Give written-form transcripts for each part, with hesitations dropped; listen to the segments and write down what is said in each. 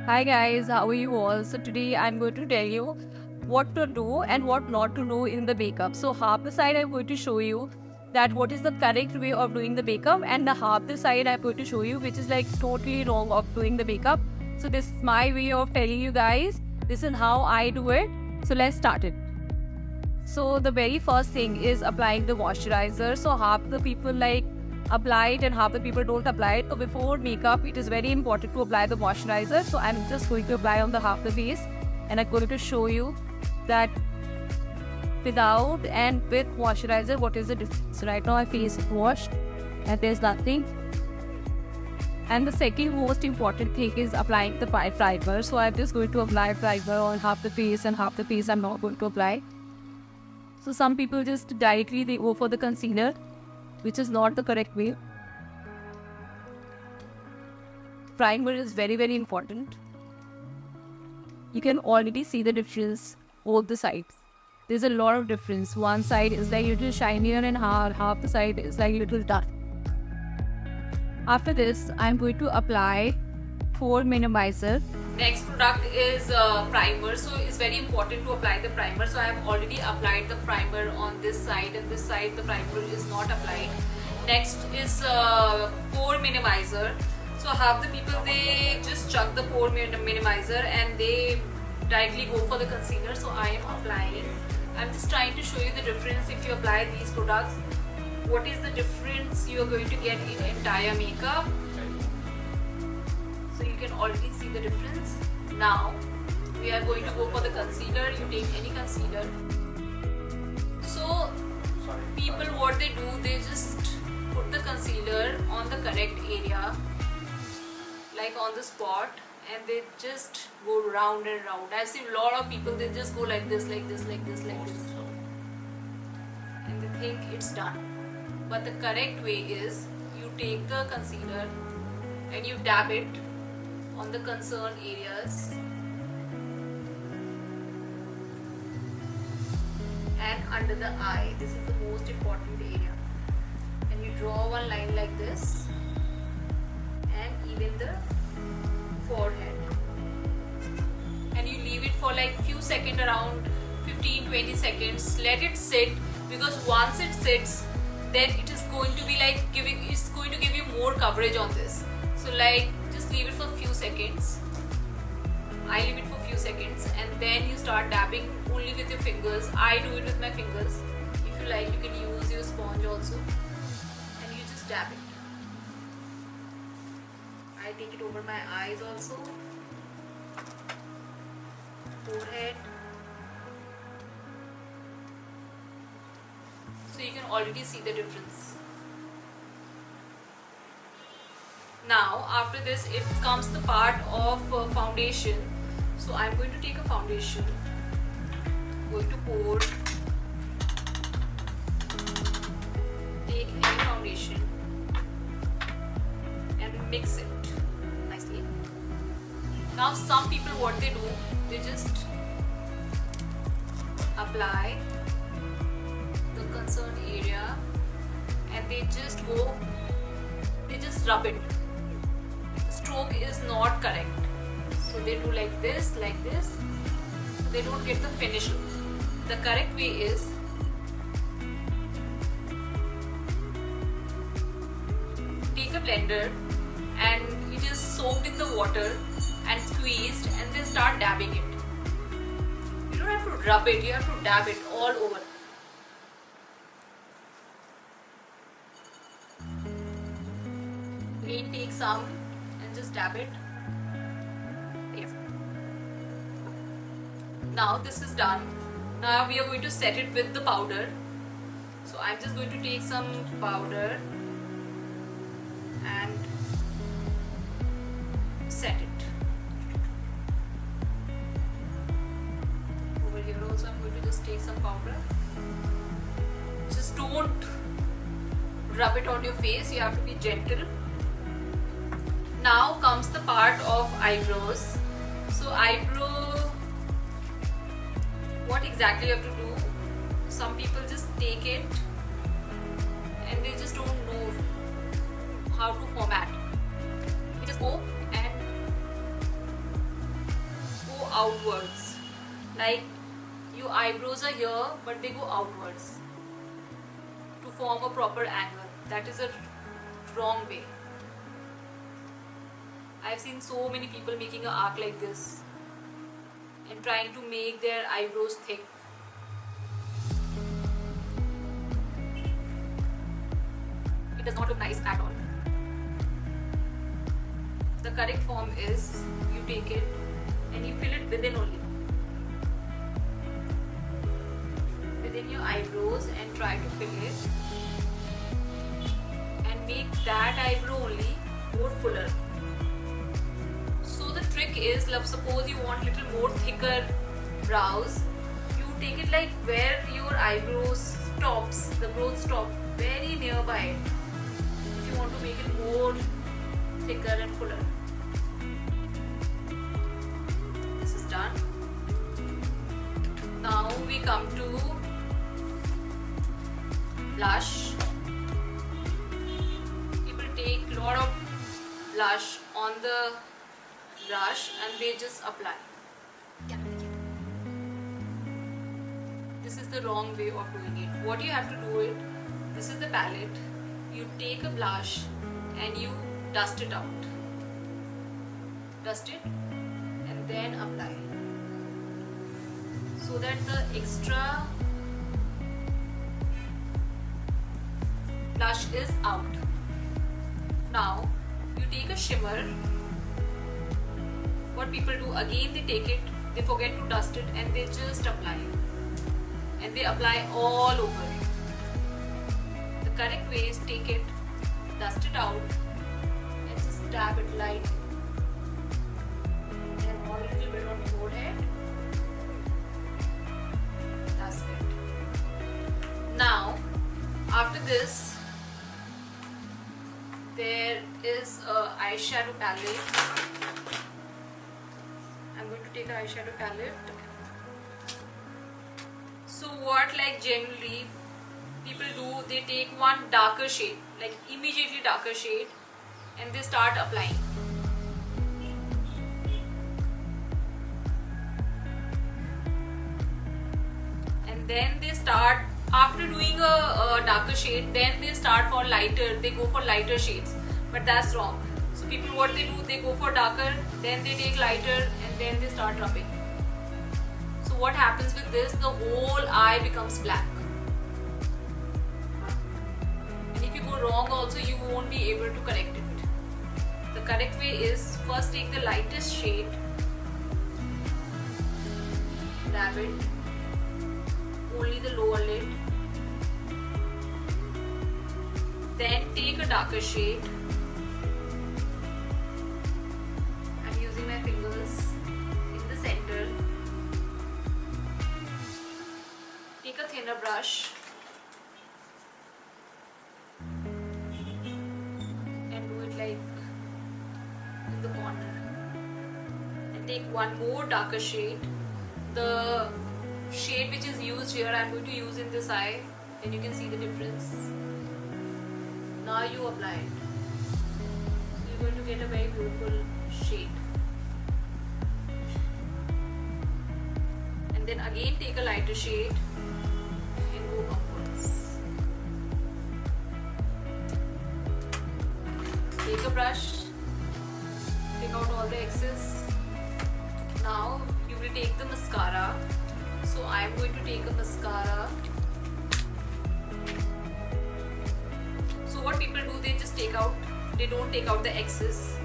Hi guys, how are you all? So today I'm going to tell you what to do and what not to do in the makeup. So half the side I'm going to show you that what is the correct way of doing the makeup, and the half the side I'm going to show you which is like totally wrong of doing the makeup. So this is my way of telling you guys, this is how I do it. So let's start it. So the very first thing is applying the moisturizer. So half the people like apply it and half the people don't apply it. So before makeup, it is very important to apply the moisturizer. So I'm just going to apply on the half the face, and I'm going to show you that without and with moisturizer, what is the difference. So right now my face is washed and there's nothing. And the second most important thing is applying the primer. So I'm just going to apply primer on half the face, and half the face I'm not going to apply. So some people just directly they go for the concealer, which is not the correct way. Primer is very important. You can already see the difference both the sides. There's a lot of difference. One side is like little shinier and half the side is like little dark. After this, I'm going to apply pore minimizer. Next product is primer. So it's very important to apply the primer. So I have already applied the primer on this side, and this side the primer is not applied. Next is pore minimizer. So half the people they just chuck the pore minimizer and they directly go for the concealer. So I am applying. I'm just trying to show you the difference if you apply these products. What is the difference you are going to get in entire makeup? So you can already see the difference. Now we are going to go for the concealer. You take any concealer. So people what they do, they just put the concealer on the correct area, like on the spot, and they just go round and round. I've seen a lot of people, they just go like this, like this, like this, like this, and they think it's done. But the correct way is you take the concealer and you dab it on the concerned areas and under the eye. This is the most important area. And you draw one line like this, and even the forehead. And you leave it for like few seconds, around 15-20 seconds. Let it sit, because once it sits, then it is going to be like it's going to give you more coverage on this. So like just leave it for a few seconds. I leave it for a few seconds, and then you start dabbing only with your fingers. I do it with my fingers. If you like, you can use your sponge also, and you just dab it. I take it over my eyes also, forehead. So you can already see the difference. Now after this, it comes the part of foundation. So I'm going to take a foundation, going to pour, take any foundation and mix it nicely. Now some people what they do, they just apply the concerned area and they just rub it. The stroke is not correct. So they do like this, they don't get the finish look. The correct way is take a blender and it is soaked in the water and squeezed, and then start dabbing it. You don't have to rub it, you have to dab it all over. Again, take some and just dab it. Yes. Now this is done. Now we are going to set it with the powder. So I'm just going to take some powder and set it. Over here also I'm going to just take some powder. Just don't rub it on your face, you have to be gentle. Now comes the part of eyebrows. So eyebrow, what exactly you have to do? Some people just take it and they just don't know how to format. You just go and outwards. Like your eyebrows are here, but they go outwards to form a proper angle. That is a wrong way. I've seen so many people making an arc like this and trying to make their eyebrows thick. It does not look nice at all. The correct form is you take it and you fill it within only. Within your eyebrows and try to fill it. And make that eyebrow only more fuller. So the trick is, suppose you want little more thicker brows, you take it like where your eyebrows stops, the growth stop, very nearby. If you want to make it more thicker and fuller. This is done. Now we come to blush. People take a lot of blush on the brush and they just apply. This is the wrong way of doing it. What you have to do it, this is the palette. You take a blush and you dust it out. Dust it and then apply. So that the extra blush is out. Now you take a shimmer. What people do, again they take it, they forget to dust it and they just apply. And they apply all over. The correct way is take it, dust it out and just dab it light. And all a little bit on the forehead. That's it. Now, after this, there is a eyeshadow palette. I'm going to take an eyeshadow palette. So what generally people do, they take one darker shade, like immediately darker shade, and they start applying. And then they start, after doing a darker shade, then they start for lighter, they go for lighter shades. But that's wrong. So people, what they do, they go for darker, then they take lighter, and then they start rubbing. So what happens with this, the whole eye becomes black. And if you go wrong also, you won't be able to correct it. The correct way is, first take the lightest shade, dab it, only the lower lid, then take a darker shade. I'm using my fingers in the center. Take a thinner brush and do it like in the corner. And take one more darker shade. The shade which is used here, I'm going to use in this eye, and you can see the difference. Now you apply it. So you're going to get a very beautiful shade. And then again take a lighter shade and go upwards. Take a brush, take out all the excess. Now you will take the mascara. So I am going to take a mascara. So what people do, they just take out, they don't take out the excess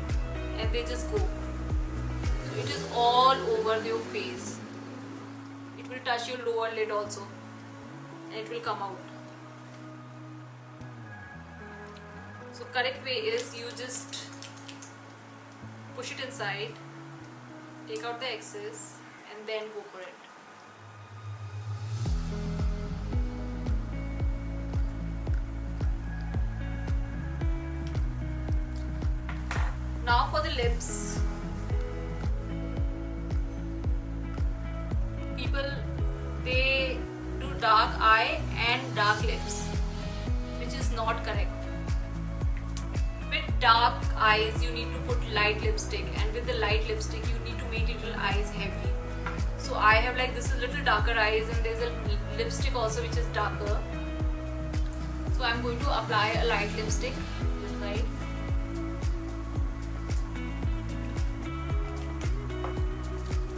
and they just go. So it is all over your face. It will touch your lower lid also and it will come out. So correct way is, you just push it inside, take out the excess and then go for it. Now for the lips. People, they do dark eye and dark lips, which is not correct. With dark eyes, you need to put light lipstick, and with the light lipstick, you need to make little eyes heavy. So I have like, this is little darker eyes, and there's a lipstick also which is darker. So I'm going to apply a light lipstick this side.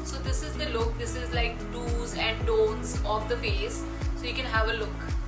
So this is the look. This is like do's and don'ts of the face. So you can have a look.